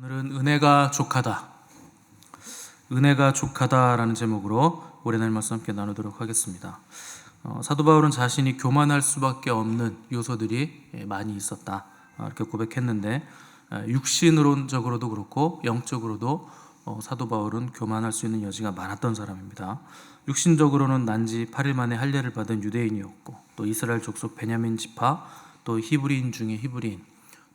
오늘은 은혜가 족하다. 은혜가 족하다라는 제목으로 올해 말씀 함께 나누도록 하겠습니다. 사도 바울은 자신이 교만할 수밖에 없는 요소들이 많이 있었다 이렇게 고백했는데, 육신론적으로도 그렇고 영적으로도 사도 바울은 교만할 수 있는 여지가 많았던 사람입니다. 육신적으로는 난지 8일 만에 할례를 받은 유대인이었고, 또 이스라엘 족속 베냐민 지파, 또 히브리인 중에 히브리인,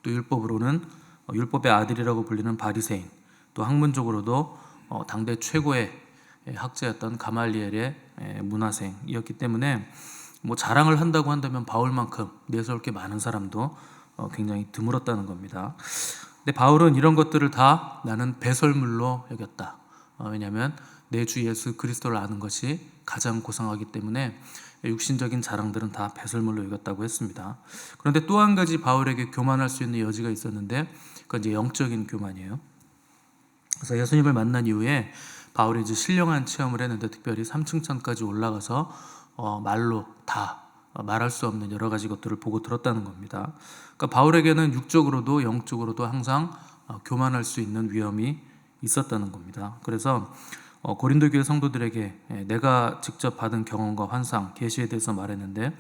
또 율법으로는 율법의 아들이라고 불리는 바리새인, 또 학문적으로도 당대 최고의 학자였던 가말리엘의 문화생이었기 때문에 자랑을 한다고 한다면 바울만큼 내세울 게 많은 사람도 굉장히 드물었다는 겁니다. 근데 바울은 이런 것들을 다 나는 배설물로 여겼다. 왜냐하면 내 주 예수 그리스도를 아는 것이 가장 고상하기 때문에 육신적인 자랑들은 다 배설물로 여겼다고 했습니다. 그런데 또 한 가지 바울에게 교만할 수 있는 여지가 있었는데, 그건 이제 영적인 교만이에요. 그래서 예수님을 만난 이후에 바울이 이제 신령한 체험을 했는데, 특별히 3층천까지 올라가서 말로 다 말할 수 없는 여러 가지 것들을 보고 들었다는 겁니다. 그러니까 바울에게는 육적으로도 영적으로도 항상 교만할 수 있는 위험이 있었다는 겁니다. 그래서 고린도 교회 성도들에게 내가 직접 받은 경험과 환상, 계시에 대해서 말했는데,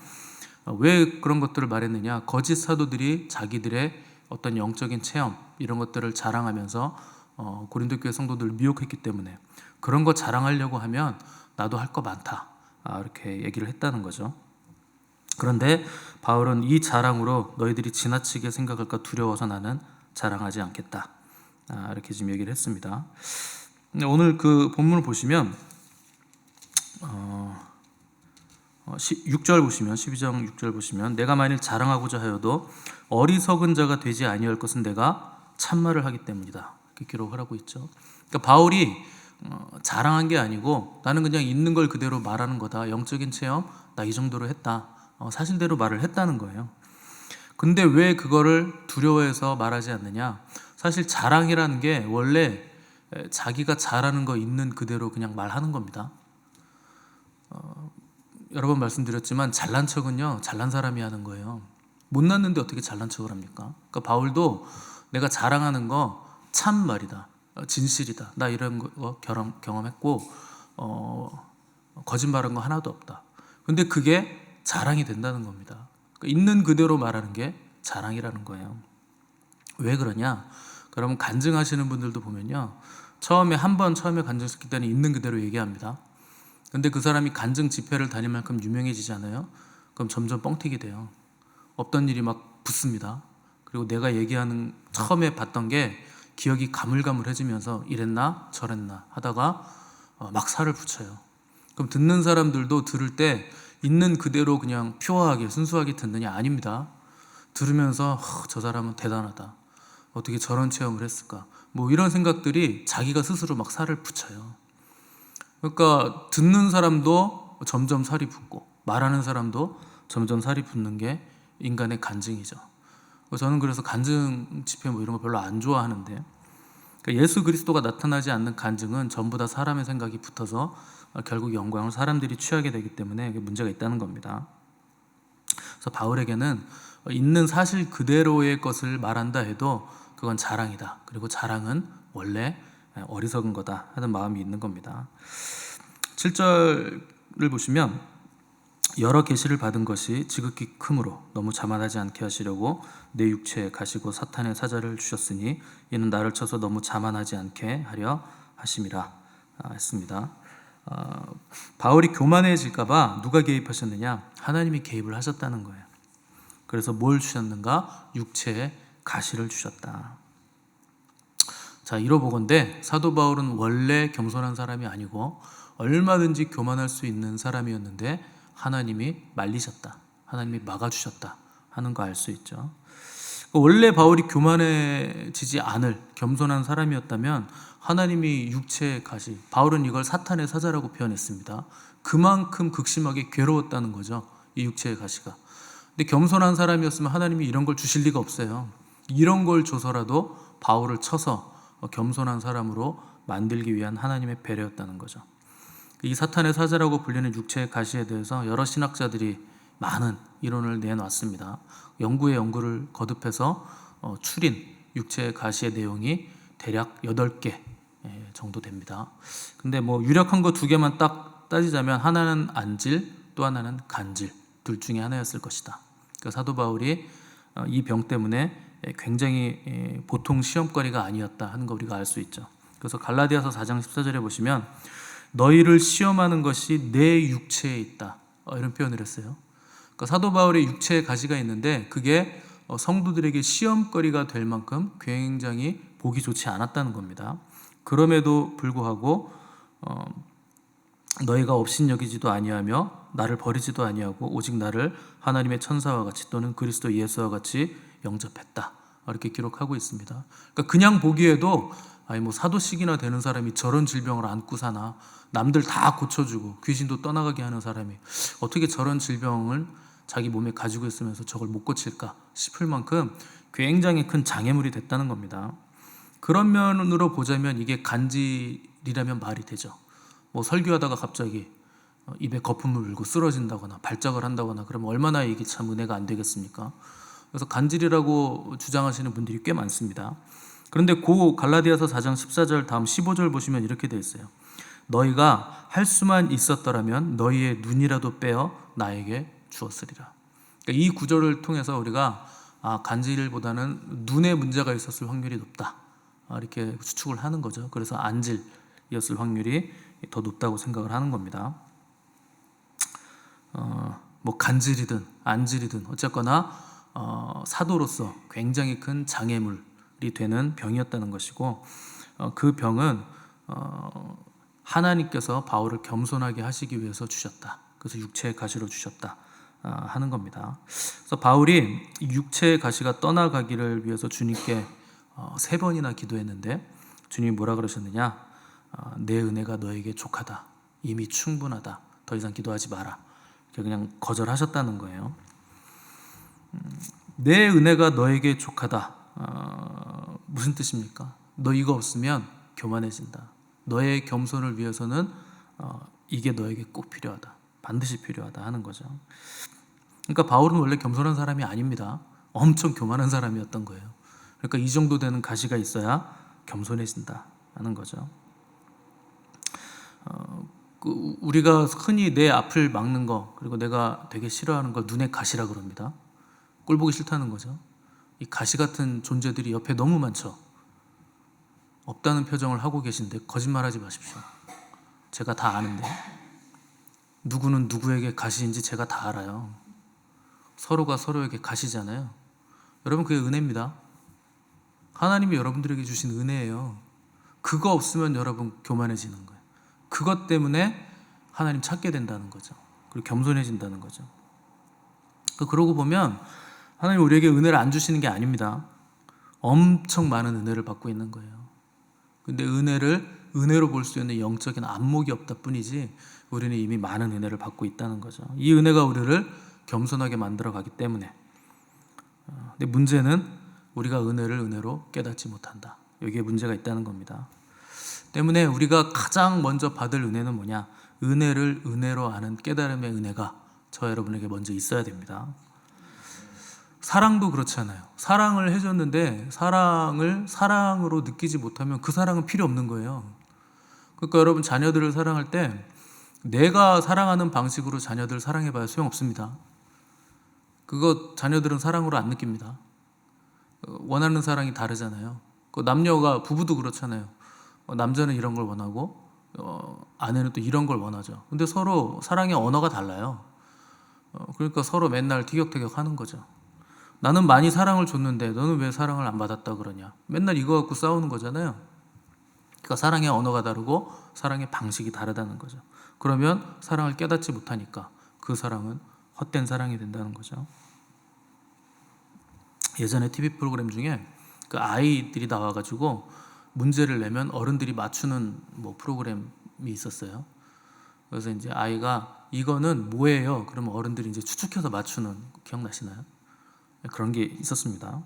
왜 그런 것들을 말했느냐? 거짓 사도들이 자기들의 어떤 영적인 체험 이런 것들을 자랑하면서 고린도 교회 성도들을 미혹했기 때문에, 그런 거 자랑하려고 하면 나도 할 거 많다 이렇게 얘기를 했다는 거죠. 그런데 바울은 이 자랑으로 너희들이 지나치게 생각할까 두려워서 나는 자랑하지 않겠다 이렇게 지금 얘기를 했습니다. 오늘 그 본문을 보시면 6절 보시면, 12장 6절 보시면, 내가 만일 자랑하고자 하여도 어리석은 자가 되지 아니할 것은 내가 참말을 하기 때문이다 이렇게 기록을 하고 있죠. 그러니까 바울이 자랑한 게 아니고 나는 그냥 있는 걸 그대로 말하는 거다. 영적인 체험 나 이 정도로 했다. 사실대로 말을 했다는 거예요. 근데 왜 그거를 두려워해서 말하지 않느냐? 사실 자랑이라는 게 원래 자기가 잘하는 거 있는 그대로 그냥 말하는 겁니다. 여러 번 말씀드렸지만 잘난 척은요, 잘난 사람이 하는 거예요. 못났는데 어떻게 잘난 척을 합니까? 그러니까 바울도 내가 자랑하는 거 참말이다, 진실이다, 나 이런 거 경험했고 거짓말한 거 하나도 없다. 근데 그게 자랑이 된다는 겁니다. 그러니까 있는 그대로 말하는 게 자랑이라는 거예요. 왜 그러냐? 그러면 간증하시는 분들도 보면요, 처음에 간증했을 때는 있는 그대로 얘기합니다. 근데 그 사람이 간증 집회를 다닐 만큼 유명해지잖아요. 그럼 점점 뻥튀기 돼요. 없던 일이 막 붙습니다. 그리고 내가 얘기하는 처음에 봤던 게 기억이 가물가물해지면서 이랬나 저랬나 하다가 막 살을 붙여요. 그럼 듣는 사람들도 들을 때 있는 그대로 그냥 퓨어하게 순수하게 듣느냐? 아닙니다. 들으면서 저 사람은 대단하다, 어떻게 저런 체험을 했을까, 이런 생각들이 자기가 스스로 막 살을 붙여요. 그러니까 듣는 사람도 점점 살이 붙고 말하는 사람도 점점 살이 붙는 게 인간의 간증이죠. 저는 그래서 간증 집회 이런 거 별로 안 좋아하는데, 그러니까 예수 그리스도가 나타나지 않는 간증은 전부 다 사람의 생각이 붙어서 결국 영광을 사람들이 취하게 되기 때문에 문제가 있다는 겁니다. 그래서 바울에게는 있는 사실 그대로의 것을 말한다 해도 그건 자랑이다. 그리고 자랑은 원래 어리석은 거다 하는 마음이 있는 겁니다. 7절을 보시면, 여러 계시를 받은 것이 지극히 크므로 너무 자만하지 않게 하시려고 내 육체에 가시고 사탄의 사자를 주셨으니 이는 나를 쳐서 너무 자만하지 않게 하려 하심이라 했습니다. 바울이 교만해질까 봐 누가 개입하셨느냐? 하나님이 개입을 하셨다는 거예요. 그래서 뭘 주셨는가? 육체에 가시를 주셨다. 자, 이러보건대 사도 바울은 원래 겸손한 사람이 아니고 얼마든지 교만할 수 있는 사람이었는데 하나님이 말리셨다, 하나님이 막아주셨다 하는 거 알 수 있죠. 원래 바울이 교만해지지 않을 겸손한 사람이었다면 하나님이 육체의 가시, 바울은 이걸 사탄의 사자라고 표현했습니다. 그만큼 극심하게 괴로웠다는 거죠, 이 육체의 가시가. 근데 겸손한 사람이었으면 하나님이 이런 걸 주실 리가 없어요. 이런 걸 줘서라도 바울을 쳐서 겸손한 사람으로 만들기 위한 하나님의 배려였다는 거죠. 이 사탄의 사자라고 불리는 육체의 가시에 대해서 여러 신학자들이 많은 이론을 내놨습니다. 연구에 연구를 거듭해서 추린 육체의 가시의 내용이 대략 8개 정도 됩니다. 근데 뭐 유력한 거 2개만 딱 따지자면 하나는 안질, 또 하나는 간질, 둘 중에 하나였을 것이다. 그러니까 사도 바울이 이 병 때문에 굉장히 보통 시험거리가 아니었다 하는 거 우리가 알 수 있죠. 그래서 갈라디아서 4장 14절에 보시면 너희를 시험하는 것이 내 육체에 있다, 이런 표현을 했어요. 그러니까 사도 바울의 육체에 가시가 있는데 그게 성도들에게 시험거리가 될 만큼 굉장히 보기 좋지 않았다는 겁니다. 그럼에도 불구하고 너희가 업신여기지도 아니하며 나를 버리지도 아니하고 오직 나를 하나님의 천사와 같이 또는 그리스도 예수와 같이 영접했다, 이렇게 기록하고 있습니다. 그러니까 그냥 보기에도 아니 뭐 사도씩이나 되는 사람이 저런 질병을 안고 사나, 남들 다 고쳐주고 귀신도 떠나가게 하는 사람이 어떻게 저런 질병을 자기 몸에 가지고 있으면서 저걸 못 고칠까 싶을 만큼 굉장히 큰 장애물이 됐다는 겁니다. 그런 면으로 보자면 이게 간질이라면 말이 되죠. 뭐 설교하다가 갑자기 입에 거품을 물고 쓰러진다거나 발작을 한다거나 그러면 얼마나 이게 참 은혜가 안 되겠습니까? 그래서 간질이라고 주장하시는 분들이 꽤 많습니다. 그런데 고 갈라디아서 4장 14절 다음 15절 보시면 이렇게 되어 있어요. 너희가 할 수만 있었더라면 너희의 눈이라도 빼어 나에게 주었으리라. 그러니까 이 구절을 통해서 우리가 간질보다는 눈에 문제가 있었을 확률이 높다, 이렇게 추측을 하는 거죠. 그래서 안질이었을 확률이 더 높다고 생각을 하는 겁니다. 뭐 간질이든 안질이든 어쨌거나 사도로서 굉장히 큰 장애물이 되는 병이었다는 것이고, 그 병은 하나님께서 바울을 겸손하게 하시기 위해서 주셨다. 그래서 육체의 가시로 주셨다 하는 겁니다. 그래서 바울이 육체의 가시가 떠나가기를 위해서 주님께 3번이나 기도했는데 주님이 뭐라 그러셨느냐? 내 은혜가 너에게 족하다, 이미 충분하다, 더 이상 기도하지 마라, 그냥 거절하셨다는 거예요. 내 은혜가 너에게 족하다, 무슨 뜻입니까? 너 이거 없으면 교만해진다. 너의 겸손을 위해서는 이게 너에게 꼭 필요하다, 반드시 필요하다 하는 거죠. 그러니까 바울은 원래 겸손한 사람이 아닙니다. 엄청 교만한 사람이었던 거예요. 그러니까 이 정도 되는 가시가 있어야 겸손해진다 하는 거죠. 우리가 흔히 내 앞을 막는 거, 그리고 내가 되게 싫어하는 걸 눈의 가시라 그럽니다. 꼴 보기 싫다는 거죠. 이 가시 같은 존재들이 옆에 너무 많죠. 없다는 표정을 하고 계신데 거짓말하지 마십시오. 제가 다 아는데, 누구는 누구에게 가시인지 제가 다 알아요. 서로가 서로에게 가시잖아요. 여러분, 그게 은혜입니다. 하나님이 여러분들에게 주신 은혜예요. 그거 없으면 여러분 교만해지는 거예요. 그것 때문에 하나님 찾게 된다는 거죠. 그리고 겸손해진다는 거죠. 그러고 보면 하나님 우리에게 은혜를 안 주시는 게 아닙니다. 엄청 많은 은혜를 받고 있는 거예요. 근데 은혜를 은혜로 볼 수 있는 영적인 안목이 없다 뿐이지 우리는 이미 많은 은혜를 받고 있다는 거죠. 이 은혜가 우리를 겸손하게 만들어 가기 때문에. 근데 문제는 우리가 은혜를 은혜로 깨닫지 못한다. 여기에 문제가 있다는 겁니다. 때문에 우리가 가장 먼저 받을 은혜는 뭐냐? 은혜를 은혜로 아는 깨달음의 은혜가 저 여러분에게 먼저 있어야 됩니다. 사랑도 그렇잖아요. 사랑을 해줬는데 사랑을 사랑으로 느끼지 못하면 그 사랑은 필요 없는 거예요. 그러니까 여러분, 자녀들을 사랑할 때 내가 사랑하는 방식으로 자녀들 사랑해봐야 소용없습니다. 그거 자녀들은 사랑으로 안 느낍니다. 원하는 사랑이 다르잖아요. 남녀가 부부도 그렇잖아요. 남자는 이런 걸 원하고 아내는 또 이런 걸 원하죠. 근데 서로 사랑의 언어가 달라요. 그러니까 서로 맨날 티격태격 하는 거죠. 나는 많이 사랑을 줬는데 너는 왜 사랑을 안 받았다 그러냐. 맨날 이거 갖고 싸우는 거잖아요. 그러니까 사랑의 언어가 다르고 사랑의 방식이 다르다는 거죠. 그러면 사랑을 깨닫지 못하니까 그 사랑은 헛된 사랑이 된다는 거죠. 예전에 TV 프로그램 중에 그 아이들이 나와가지고 문제를 내면 어른들이 맞추는 뭐 프로그램이 있었어요. 그래서 이제 아이가 이거는 뭐예요? 그러면 어른들이 이제 추측해서 맞추는, 기억나시나요? 그런 게 있었습니다.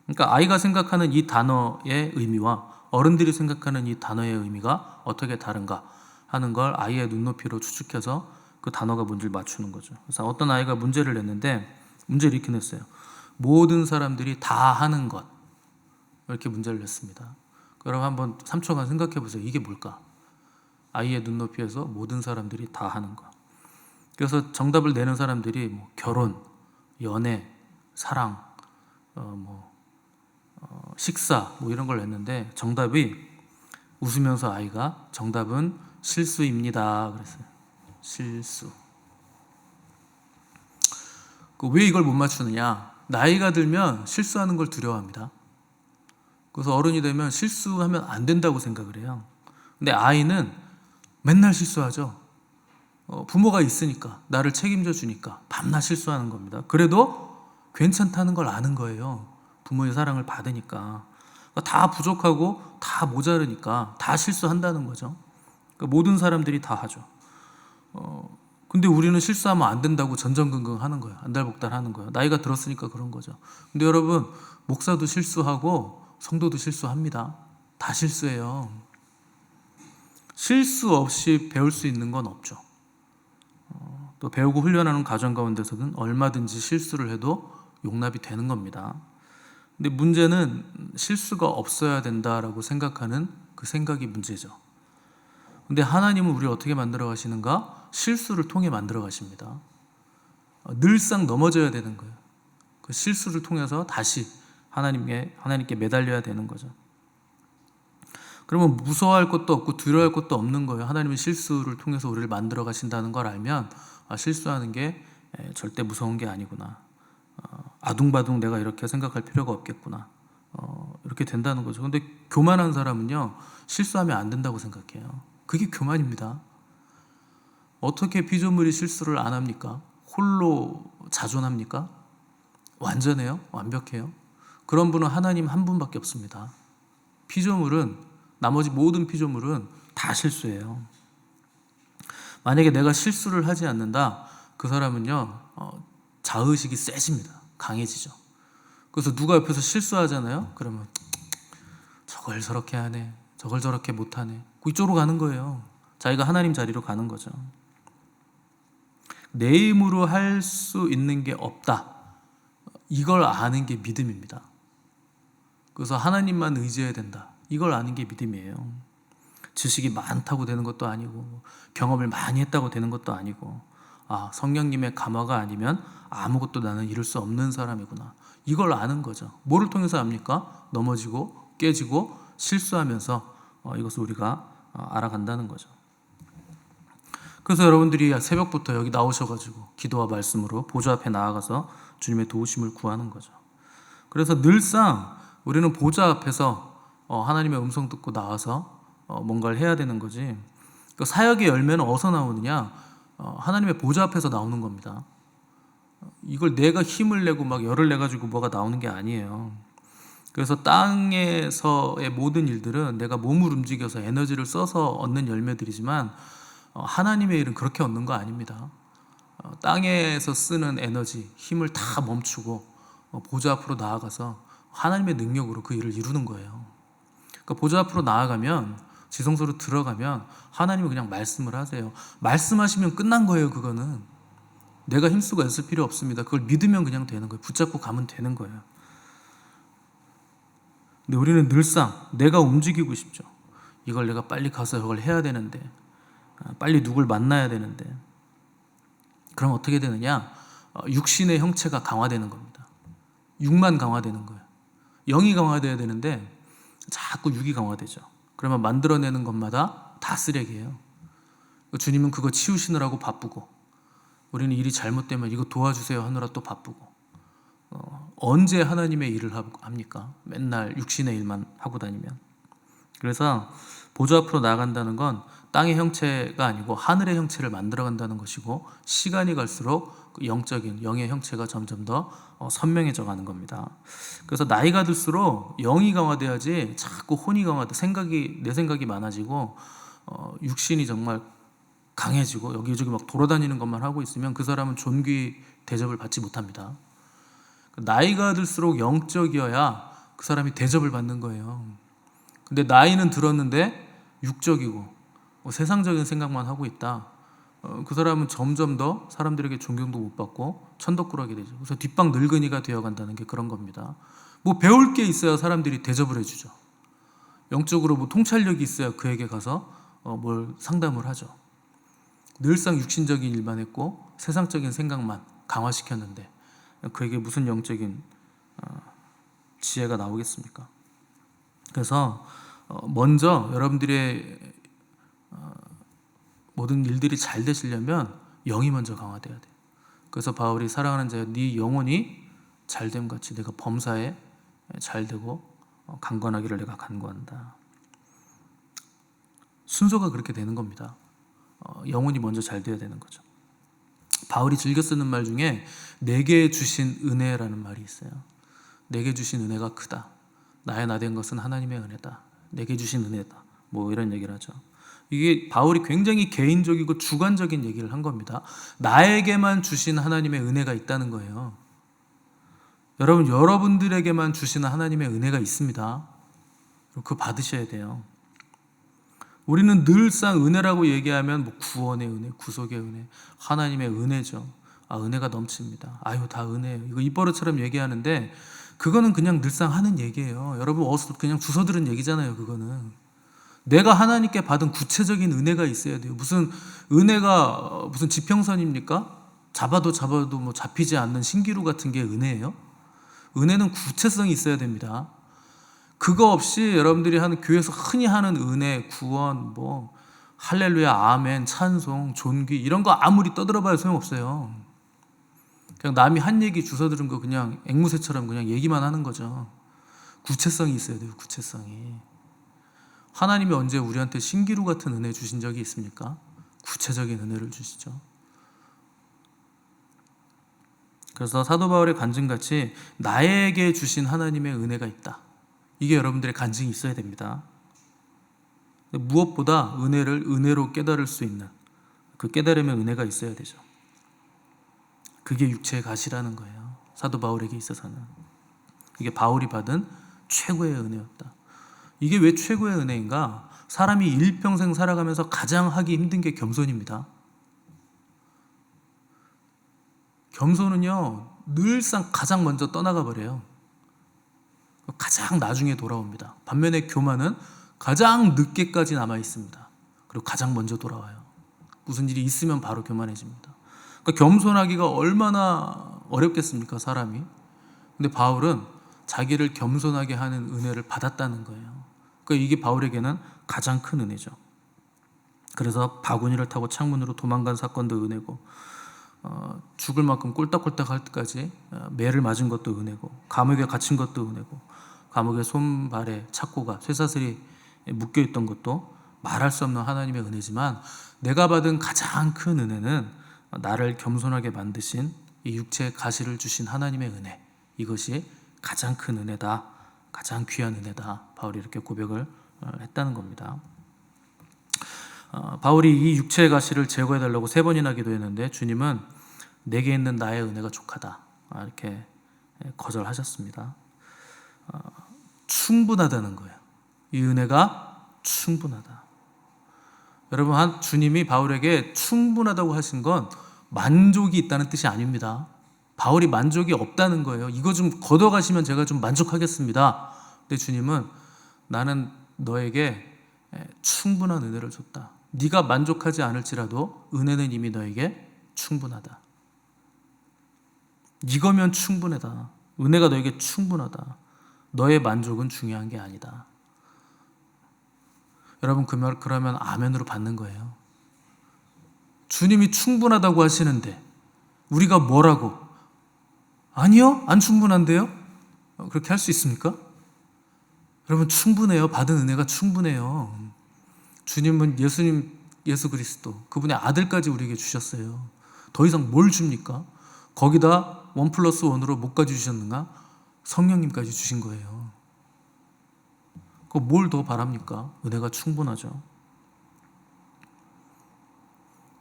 그러니까 아이가 생각하는 이 단어의 의미와 어른들이 생각하는 이 단어의 의미가 어떻게 다른가 하는 걸 아이의 눈높이로 추측해서 그 단어가 뭔지를 맞추는 거죠. 그래서 어떤 아이가 문제를 냈는데 문제를 이렇게 냈어요. 모든 사람들이 다 하는 것, 이렇게 문제를 냈습니다. 여러분 한번 3초간 생각해 보세요. 이게 뭘까? 아이의 눈높이에서 모든 사람들이 다 하는 거. 그래서 정답을 내는 사람들이 뭐 결혼, 연애, 사랑, 식사 뭐 이런 걸 냈는데 정답이 웃으면서 아이가 정답은 실수입니다. 그랬어요. 실수. 왜 이걸 못 맞추느냐? 나이가 들면 실수하는 걸 두려워합니다. 그래서 어른이 되면 실수하면 안 된다고 생각을 해요. 근데 아이는 맨날 실수하죠. 부모가 있으니까, 나를 책임져 주니까 밤낮 실수하는 겁니다. 그래도 괜찮다는 걸 아는 거예요. 부모의 사랑을 받으니까. 다 부족하고 다 모자르니까 다 실수한다는 거죠. 그러니까 모든 사람들이 다 하죠. 근데 우리는 실수하면 안 된다고 전전긍긍 하는 거예요. 안달복달 하는 거예요. 나이가 들었으니까 그런 거죠. 근데 여러분, 목사도 실수하고 성도도 실수합니다. 다 실수해요. 실수 없이 배울 수 있는 건 없죠. 또 배우고 훈련하는 과정 가운데서는 얼마든지 실수를 해도 용납이 되는 겁니다. 근데 문제는 실수가 없어야 된다라고 생각하는 그 생각이 문제죠. 근데 하나님은 우리를 어떻게 만들어 가시는가? 실수를 통해 만들어 가십니다. 늘상 넘어져야 되는 거예요. 그 실수를 통해서 다시 하나님께 매달려야 되는 거죠. 그러면 무서워할 것도 없고 두려워할 것도 없는 거예요. 하나님은 실수를 통해서 우리를 만들어 가신다는 걸 알면 실수하는 게 절대 무서운 게 아니구나. 아둥바둥 내가 이렇게 생각할 필요가 없겠구나. 이렇게 된다는 거죠. 근데 교만한 사람은요, 실수하면 안 된다고 생각해요. 그게 교만입니다. 어떻게 피조물이 실수를 안 합니까? 홀로 자존합니까? 완전해요? 완벽해요? 그런 분은 하나님 한 분밖에 없습니다. 나머지 모든 피조물은 다 실수해요. 만약에 내가 실수를 하지 않는다, 그 사람은요, 자의식이 세집니다. 강해지죠. 그래서 누가 옆에서 실수하잖아요. 그러면 저걸 저렇게 하네, 저걸 저렇게 못하네. 이쪽으로 가는 거예요. 자기가 하나님 자리로 가는 거죠. 내 힘으로 할 수 있는 게 없다. 이걸 아는 게 믿음입니다. 그래서 하나님만 의지해야 된다. 이걸 아는 게 믿음이에요. 지식이 많다고 되는 것도 아니고 경험을 많이 했다고 되는 것도 아니고 성령님의 감화가 아니면 아무것도 나는 이룰 수 없는 사람이구나. 이걸 아는 거죠. 뭐를 통해서 압니까? 넘어지고 깨지고 실수하면서 이것을 우리가 알아간다는 거죠. 그래서 여러분들이 새벽부터 여기 나오셔가지고 기도와 말씀으로 보좌 앞에 나아가서 주님의 도우심을 구하는 거죠. 그래서 늘상 우리는 보좌 앞에서 하나님의 음성 듣고 나와서 뭔가를 해야 되는 거지. 그 사역의 열매는 어디서 나오느냐? 하나님의 보좌 앞에서 나오는 겁니다. 이걸 내가 힘을 내고 막 열을 내가지고 뭐가 나오는 게 아니에요. 그래서 땅에서의 모든 일들은 내가 몸을 움직여서 에너지를 써서 얻는 열매들이지만 하나님의 일은 그렇게 얻는 거 아닙니다. 땅에서 쓰는 에너지, 힘을 다 멈추고 보좌 앞으로 나아가서 하나님의 능력으로 그 일을 이루는 거예요. 그러니까 보좌 앞으로 나아가면, 지성소로 들어가면 하나님이 그냥 말씀을 하세요. 말씀하시면 끝난 거예요. 그거는 내가 힘쓰고 애쓸 필요 없습니다. 그걸 믿으면 그냥 되는 거예요. 붙잡고 가면 되는 거예요. 근데 우리는 늘상 내가 움직이고 싶죠. 이걸 내가 빨리 가서 이걸 해야 되는데, 빨리 누굴 만나야 되는데, 그럼 어떻게 되느냐? 육신의 형체가 강화되는 겁니다. 육만 강화되는 거예요. 영이 강화돼야 되는데 자꾸 육이 강화되죠. 그러면 만들어내는 것마다 다 쓰레기예요. 주님은 그거 치우시느라고 바쁘고, 우리는 일이 잘못되면 이거 도와주세요 하느라 또 바쁘고, 언제 하나님의 일을 합니까? 맨날 육신의 일만 하고 다니면. 그래서 보좌 앞으로 나아간다는 건 땅의 형체가 아니고 하늘의 형체를 만들어간다는 것이고, 시간이 갈수록 그 영적인 영의 형체가 점점 더 선명해져 가는 겁니다. 그래서 나이가 들수록 영이 강화돼야지 자꾸 혼이 내 생각이 많아지고 육신이 정말 강해지고 여기저기 막 돌아다니는 것만 하고 있으면 그 사람은 존귀 대접을 받지 못합니다. 나이가 들수록 영적이어야 그 사람이 대접을 받는 거예요. 근데 나이는 들었는데 육적이고 세상적인 생각만 하고 있다. 그 사람은 점점 더 사람들에게 존경도 못 받고 천덕꾸러기 되죠. 그래서 뒷방 늙은이가 되어간다는 게 그런 겁니다. 뭐 배울 게 있어야 사람들이 대접을 해주죠. 영적으로 뭐 통찰력이 있어야 그에게 가서 뭘 상담을 하죠. 늘상 육신적인 일만 했고 세상적인 생각만 강화시켰는데 그에게 무슨 영적인 지혜가 나오겠습니까? 그래서 먼저 여러분들의 모든 일들이 잘 되시려면 영이 먼저 강화돼야 돼요. 그래서 바울이 사랑하는 자여 네 영혼이 잘됨 같이 내가 범사에 잘되고 강건하기를 내가 간구한다. 순서가 그렇게 되는 겁니다. 영혼이 먼저 잘 돼야 되는 거죠. 바울이 즐겨 쓰는 말 중에 내게 주신 은혜라는 말이 있어요. 내게 주신 은혜가 크다. 나의 나된 것은 하나님의 은혜다. 내게 주신 은혜다. 뭐 이런 얘기를 하죠. 이게 바울이 굉장히 개인적이고 주관적인 얘기를 한 겁니다. 나에게만 주신 하나님의 은혜가 있다는 거예요. 여러분들에게만 주시는 하나님의 은혜가 있습니다. 그거 받으셔야 돼요. 우리는 늘상 은혜라고 얘기하면 뭐 구원의 은혜, 구속의 은혜, 하나님의 은혜죠. 은혜가 넘칩니다. 아유, 다 은혜예요. 이거 입버릇처럼 얘기하는데 그거는 그냥 늘상 하는 얘기예요. 여러분 어디서 그냥 주워 들은 얘기잖아요. 그거는 내가 하나님께 받은 구체적인 은혜가 있어야 돼요. 무슨 은혜가 무슨 지평선입니까? 잡아도 뭐 잡히지 않는 신기루 같은 게 은혜예요? 은혜는 구체성이 있어야 됩니다. 그거 없이 여러분들이 하는 교회에서 흔히 하는 은혜, 구원, 뭐 할렐루야, 아멘, 찬송, 존귀 이런 거 아무리 떠들어봐야 소용없어요. 그냥 남이 한 얘기 주워 들은 거 그냥 앵무새처럼 그냥 얘기만 하는 거죠. 구체성이 있어야 돼요. 구체성이. 하나님이 언제 우리한테 신기루 같은 은혜 주신 적이 있습니까? 구체적인 은혜를 주시죠. 그래서 사도 바울의 간증같이 나에게 주신 하나님의 은혜가 있다. 이게 여러분들의 간증이 있어야 됩니다. 무엇보다 은혜를 은혜로 깨달을 수 있는 그 깨달음의 은혜가 있어야 되죠. 그게 육체의 가시라는 거예요. 사도 바울에게 있어서는. 이게 바울이 받은 최고의 은혜였다. 이게 왜 최고의 은혜인가? 사람이 일평생 살아가면서 가장 하기 힘든 게 겸손입니다. 겸손은요, 늘상 가장 먼저 떠나가 버려요. 가장 나중에 돌아옵니다. 반면에 교만은 가장 늦게까지 남아 있습니다. 그리고 가장 먼저 돌아와요. 무슨 일이 있으면 바로 교만해집니다. 그러니까 겸손하기가 얼마나 어렵겠습니까, 사람이? 근데 바울은 자기를 겸손하게 하는 은혜를 받았다는 거예요. 그러니까 이게 바울에게는 가장 큰 은혜죠. 그래서 바구니를 타고 창문으로 도망간 사건도 은혜고, 죽을 만큼 꼴딱꼴딱 할 때까지 매를 맞은 것도 은혜고, 감옥에 갇힌 것도 은혜고, 감옥의 손발에 착고가 쇠사슬이 묶여있던 것도 말할 수 없는 하나님의 은혜지만, 내가 받은 가장 큰 은혜는 나를 겸손하게 만드신 이 육체의 가시를 주신 하나님의 은혜, 이것이 가장 큰 은혜다, 가장 귀한 은혜다. 바울이 이렇게 고백을 했다는 겁니다. 바울이 이 육체의 가시를 제거해달라고 3번이나 기도했는데 주님은 내게 있는 나의 은혜가 족하다, 이렇게 거절하셨습니다. 충분하다는 거예요. 이 은혜가 충분하다. 여러분, 주님이 바울에게 충분하다고 하신 건 만족이 있다는 뜻이 아닙니다. 바울이 만족이 없다는 거예요. 이거 좀 걷어가시면 제가 좀 만족하겠습니다. 근데 주님은 나는 너에게 충분한 은혜를 줬다. 네가 만족하지 않을지라도 은혜는 이미 너에게 충분하다. 이거면 충분하다. 은혜가 너에게 충분하다. 너의 만족은 중요한 게 아니다. 여러분, 그 말 그러면 아멘으로 받는 거예요. 주님이 충분하다고 하시는데 우리가 뭐라고? 아니요, 안 충분한데요? 그렇게 할 수 있습니까? 여러분, 충분해요. 받은 은혜가 충분해요. 주님은 예수 그리스도, 그분의 아들까지 우리에게 주셨어요. 더 이상 뭘 줍니까? 거기다 1+1으로 뭐까지 주셨는가? 성령님까지 주신 거예요. 뭘 더 바랍니까? 은혜가 충분하죠.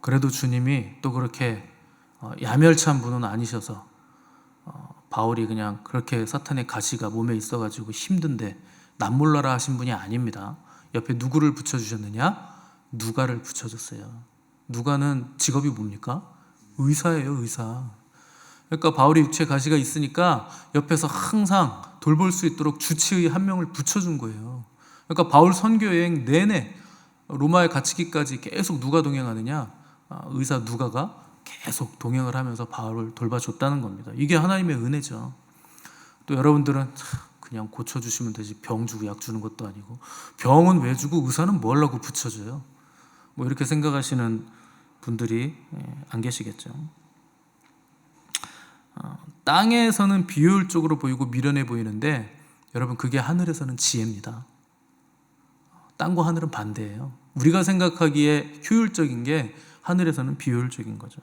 그래도 주님이 또 그렇게 야멸찬 분은 아니셔서 바울이 그냥 그렇게 사탄의 가시가 몸에 있어가지고 힘든데 남몰라라 하신 분이 아닙니다. 옆에 누구를 붙여주셨느냐? 누가를 붙여줬어요. 누가는 직업이 뭡니까? 의사예요, 의사. 그러니까 바울이 육체 가시가 있으니까 옆에서 항상 돌볼 수 있도록 주치의 한 명을 붙여준 거예요. 그러니까 바울 선교 여행 내내 로마에 갇히기까지 계속 누가 동행하느냐? 의사 누가가 계속 동행을 하면서 바울을 돌봐줬다는 겁니다. 이게 하나님의 은혜죠. 또 여러분들은 그냥 고쳐주시면 되지, 병 주고 약 주는 것도 아니고, 병은 왜 주고 의사는 뭘 하고 붙여줘요? 뭐 이렇게 생각하시는 분들이 안 계시겠죠. 땅에서는 비효율적으로 보이고 미련해 보이는데 여러분, 그게 하늘에서는 지혜입니다. 땅과 하늘은 반대예요. 우리가 생각하기에 효율적인 게 하늘에서는 비효율적인 거죠.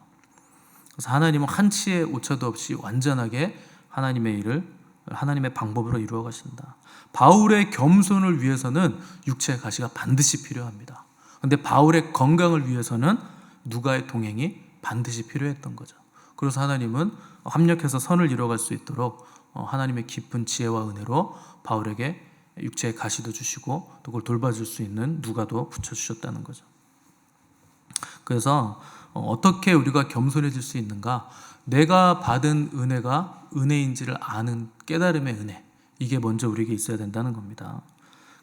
그래서 하나님은 한치의 오차도 없이 완전하게 하나님의 일을 하나님의 방법으로 이루어 가신다. 바울의 겸손을 위해서는 육체의 가시가 반드시 필요합니다. 그런데 바울의 건강을 위해서는 누가의 동행이 반드시 필요했던 거죠. 그래서 하나님은 합력해서 선을 이루어갈 수 있도록 하나님의 깊은 지혜와 은혜로 바울에게 육체의 가시도 주시고 또 그걸 돌봐줄 수 있는 누가도 붙여주셨다는 거죠. 그래서 어떻게 우리가 겸손해질 수 있는가? 내가 받은 은혜가 은혜인지를 아는 깨달음의 은혜, 이게 먼저 우리에게 있어야 된다는 겁니다.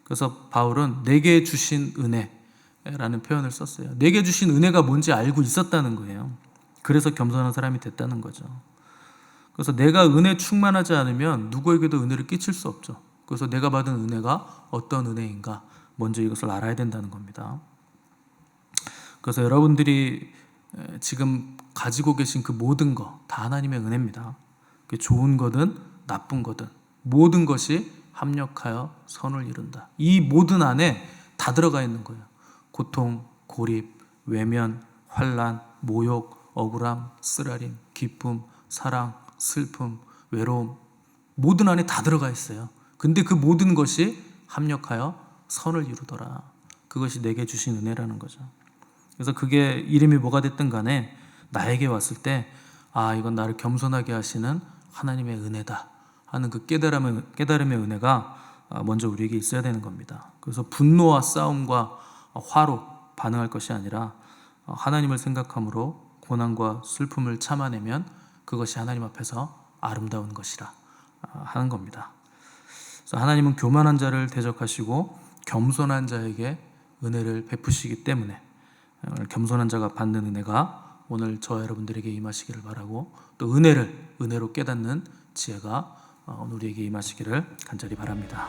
그래서 바울은 내게 주신 은혜라는 표현을 썼어요. 내게 주신 은혜가 뭔지 알고 있었다는 거예요. 그래서 겸손한 사람이 됐다는 거죠. 그래서 내가 은혜 충만하지 않으면 누구에게도 은혜를 끼칠 수 없죠. 그래서 내가 받은 은혜가 어떤 은혜인가 먼저 이것을 알아야 된다는 겁니다. 그래서 여러분들이 지금 가지고 계신 그 모든 거 다 하나님의 은혜입니다. 좋은 거든 나쁜 거든 모든 것이 합력하여 선을 이룬다. 이 모든 안에 다 들어가 있는 거예요. 고통, 고립, 외면, 환난, 모욕, 억울함, 쓰라림, 기쁨, 사랑, 슬픔, 외로움, 모든 안에 다 들어가 있어요. 근데 그 모든 것이 합력하여 선을 이루더라. 그것이 내게 주신 은혜라는 거죠. 그래서 그게 이름이 뭐가 됐든 간에 나에게 왔을 때 이건 나를 겸손하게 하시는 하나님의 은혜다 하는 그 깨달음의 은혜가 먼저 우리에게 있어야 되는 겁니다. 그래서 분노와 싸움과 화로 반응할 것이 아니라 하나님을 생각함으로 고난과 슬픔을 참아내면 그것이 하나님 앞에서 아름다운 것이라 하는 겁니다. 그래서 하나님은 교만한 자를 대적하시고 겸손한 자에게 은혜를 베푸시기 때문에 겸손한 자가 받는 은혜가 오늘 저 여러분들에게 임하시기를 바라고, 또 은혜로 깨닫는 지혜가 오늘 우리에게 임하시기를 간절히 바랍니다.